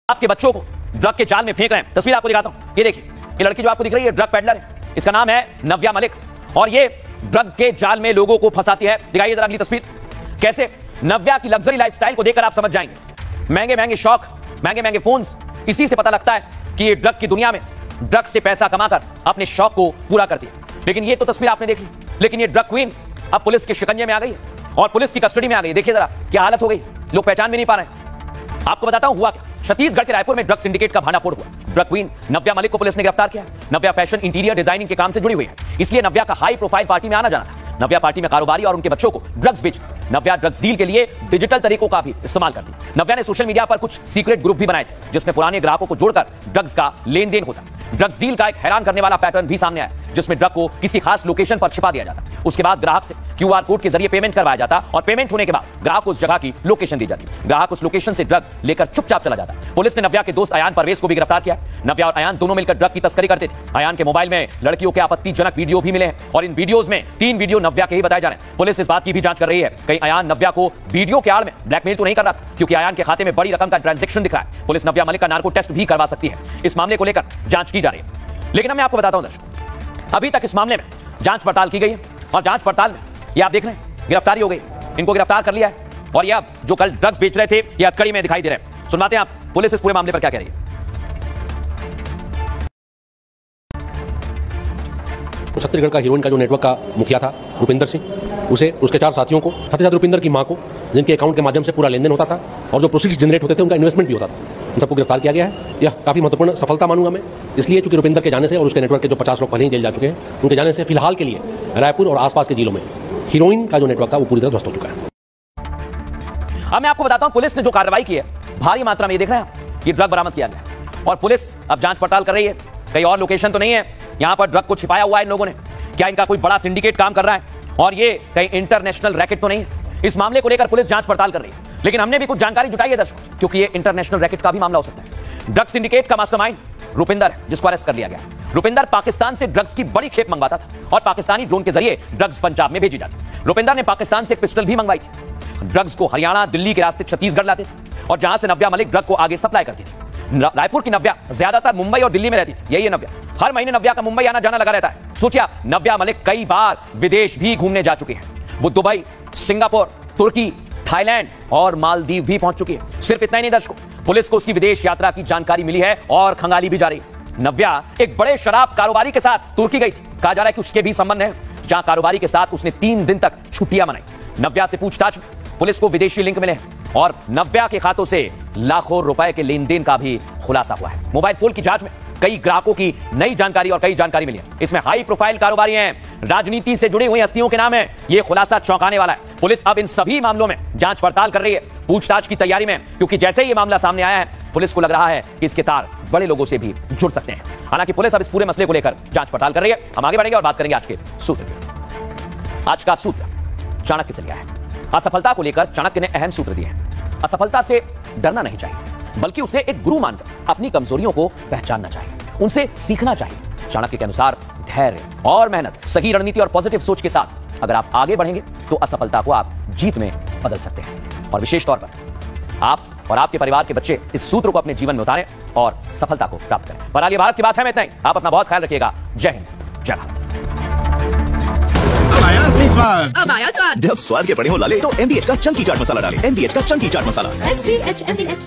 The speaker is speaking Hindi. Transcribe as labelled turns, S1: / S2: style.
S1: आपके बच्चों को ड्रग के जाल में फेंक रहे हैं। तस्वीर आपको दिखाता हूं, ये देखिए, ये लड़की जो आपको दिख रही है ड्रग पेडलर है, इसका नाम है नव्या मलिक और ये ड्रग के जाल में लोगों को फंसाती है। दिखाइए जरा अगली तस्वीर, कैसे नव्या की लग्जरी लाइफस्टाइल को देखकर आप समझ जाएंगे। महंगे महंगे शौक, महंगे महंगे फोन्स, इसी से पता लगता है कि ये ड्रग की दुनिया में ड्रग से पैसा कमाकर अपने शौक को पूरा करती है। लेकिन ये तो तस्वीर आपने देख ली, लेकिन ये ड्रग क्वीन अब पुलिस के शिकंजे में आ गई है और पुलिस की कस्टडी में आ गई। देखिए जरा क्या हालत हो गई, लोग पहचान भी नहीं पा रहे हैं। आपको बताता हूं हुआ क्या। छत्तीसगढ़ के रायपुर में ड्रग सिंडिकेट का भांडाफोड़ हुआ। ड्रग क्वीन नव्या मलिक को पुलिस ने गिरफ्तार किया। नव्या फैशन इंटीरियर डिजाइनिंग के काम से जुड़ी हुई है, इसलिए नव्या का हाई प्रोफाइल पार्टी में आना जाना था। नव्या पार्टी में कारोबारी और उनके बच्चों को ड्रग्स बेचती। नव्या ड्रग्स डील के लिए डिजिटल तरीकों का भी इस्तेमाल करती। नव्या ने सोशल मीडिया पर कुछ सीक्रेट ग्रुप भी बनाए थे जिसमें पुराने ग्राहकों को जोड़कर ड्रग्स का लेन देन होता। ड्रग्स डील का एक हैरान करने वाला पैटर्न भी सामने आया, जिसमें ड्रग को किसी खास लोकेशन पर छिपा दिया जाता, उसके बाद ग्राहक से क्यूआर कोड के जरिए पेमेंट करवाया जाता और पेमेंट होने के बाद ग्राहक को उस जगह की लोकेशन दी जाती। ग्राहक उस लोकेशन से ड्रग लेकर चुपचाप चला जाता। पुलिस ने नव्या के दोस्त अयान परवेज को भी गिरफ्तार किया। नव्या और अयान दोनों मिलकर ड्रग की तस्करी करते थे। अयान के मोबाइल में लड़कियों के आपत्तिजनक वीडियो भी मिले हैं और इन वीडियोस में 3 वीडियो नव्या के ही बताए जा रहे हैं। पुलिस इस बात की भी जांच कर रही है कहीं अयान नव्या को वीडियो के आड़ में ब्लैकमेल तो नहीं कर रहा, क्योंकि अयान के खाते में बड़ी रकम का ट्रांजैक्शन दिख रहा है। पुलिस नव्या मलिक का नार्को टेस्ट भी करवा सकती है। इस मामले को लेकर जांच की जा रही है। लेकिन मैं आपको बताता हूं दर्शकों, अभी तक इस मामले में जांच पड़ताल की गई है और जांच पड़ताल में ये आप देख रहे हैं गिरफ्तारी हो गई, इनको गिरफ्तार कर लिया है और ये अब जो कल ड्रग्स बेच रहे थे ये हथकड़ी में दिखाई दे रहे हैं। सुनवाते हैं आप पुलिस इस पूरे मामले पर क्या कह रही है।
S2: छत्तीसगढ़ का हीरोइन का जो नेटवर्क का मुखिया था रुपिंदर सिंह, उसे उसके 4 साथियों को, साथ ही साथ रुपिंदर की मां को, जिनके अकाउंट के माध्यम से पूरा लेनदेन होता था और जो प्रोसीड्स जनरेट होते थे उनका इन्वेस्टमेंट भी होता था, उन सबको गिरफ्तार किया गया है। यह काफी महत्वपूर्ण सफलता मानूंगा मैं, इसलिए चूंकि रुपिंदर के जाने से और उसके नेटवर्क के जो 50 लोग पहले ही जेल जा चुके हैं, उनके जाने से फिलहाल के लिए रायपुर और आसपास के जिलों में हीरोइन का जो नेटवर्क था वो पूरी तरह ध्वस्त हो चुका है।
S1: अब मैं आपको बताता हूं पुलिस ने जो कार्रवाई की है, भारी मात्रा में ये देख रहे हैं ये ड्रग बरामद किया गया और पुलिस अब जांच पड़ताल कर रही है कहीं और लोकेशन तो नहीं है यहां पर ड्रग को छिपाया हुआ है इन लोगों ने, क्या इनका कोई बड़ा सिंडिकेट काम कर रहा है और ये कहीं इंटरनेशनल रैकेट तो नहीं है। इस मामले को लेकर पुलिस जांच पड़ताल कर रही है, लेकिन हमने भी कुछ जानकारी जुटाई है दर्शकों, क्योंकि ये इंटरनेशनल रैकेट का भी मामला हो सकता है। ड्रग सिंडिकेट का मास्टरमाइंड रुपिंदर है, जिसको अरेस्ट कर लिया गया। रुपिंदर पाकिस्तान से ड्रग्स की बड़ी खेप मंगवाता था और पाकिस्तानी ड्रोन के जरिए ड्रग्स पंजाब में भेजी जाती। रुपिंदर ने पाकिस्तान से एक पिस्टल भी मंगवाई थी। ड्रग्स को हरियाणा दिल्ली के रास्ते छत्तीसगढ़ लाते थे और जहां से नव्या मलिक ड्रग को आगे सप्लाई करती थी। रायपुर की नव्या ज्यादातर मुंबई और दिल्ली में रहती थी। यही है नव्या, हर महीने नव्या का मुंबई आना जाना लगा रहता है। सोचिए नव्या मलिक कई बार विदेश भी घूमने जा चुकी है। वो दुबई, सिंगापुर, तुर्की, थाईलैंड और मालदीव भी पहुंच चुकी है। सिर्फ इतना ही नहीं दर्शकों, पुलिस को उसकी विदेश यात्रा की जानकारी मिली है और खंगाली भी जा रही है। नव्या एक बड़े शराब कारोबारी के साथ तुर्की गई थी। कहा जा रहा है कि उसके भी संबंध है, जहां कारोबारी के साथ उसने 3 दिन तक छुट्टियां मनाई। नव्या से पूछताछ में पुलिस को विदेशी लिंक मिले और नव्या के खातों से लाखों रुपए के लेन देन का भी खुलासा हुआ है। मोबाइल फोन की जांच में कई ग्राहकों की नई जानकारी और कई जानकारी मिली है। इसमें हाई प्रोफाइल कारोबारी हैं, राजनीति से जुड़ी हुई हस्तियों के नाम है। यह खुलासा चौंकाने वाला है। पुलिस अब इन सभी मामलों में जांच पड़ताल कर रही है, पूछताछ की तैयारी में, क्योंकि जैसे ही यह मामला सामने आया है पुलिस को लग रहा है कि इसके तार बड़े लोगों से भी जुड़ सकते हैं। हालांकि पुलिस अब इस पूरे मसले को लेकर जांच पड़ताल कर रही है। हम आगे बढ़ेंगे और बात करेंगे आज के सूत्र की। आज का सूत्र चाणक्य से लिया है। असफलता को लेकर चाणक्य ने अहम सूत्र दिए हैं। असफलता से डरना नहीं चाहिए, बल्कि उसे एक गुरु मानकर अपनी कमजोरियों को पहचानना चाहिए, उनसे सीखना चाहिए। चाणक्य के अनुसार धैर्य और मेहनत, सही रणनीति और पॉजिटिव सोच के साथ अगर आप आगे बढ़ेंगे तो असफलता को आप जीत में बदल सकते हैं। और विशेष तौर पर आप और आपके परिवार के बच्चे इस सूत्र को अपने जीवन में उतारें और सफलता को प्राप्त करें। पर आलिया भारत की बात है मैं इतना ही। आप अपना बहुत ख्याल रखिएगा। जय हिंद, जय भारत।
S3: अब आया स्वाद।
S4: जब स्वाद के बड़े हो लाले तो MBH का चंकी चाट मसाला डालें। MBH का चंकी चाट मसाला।
S3: MBH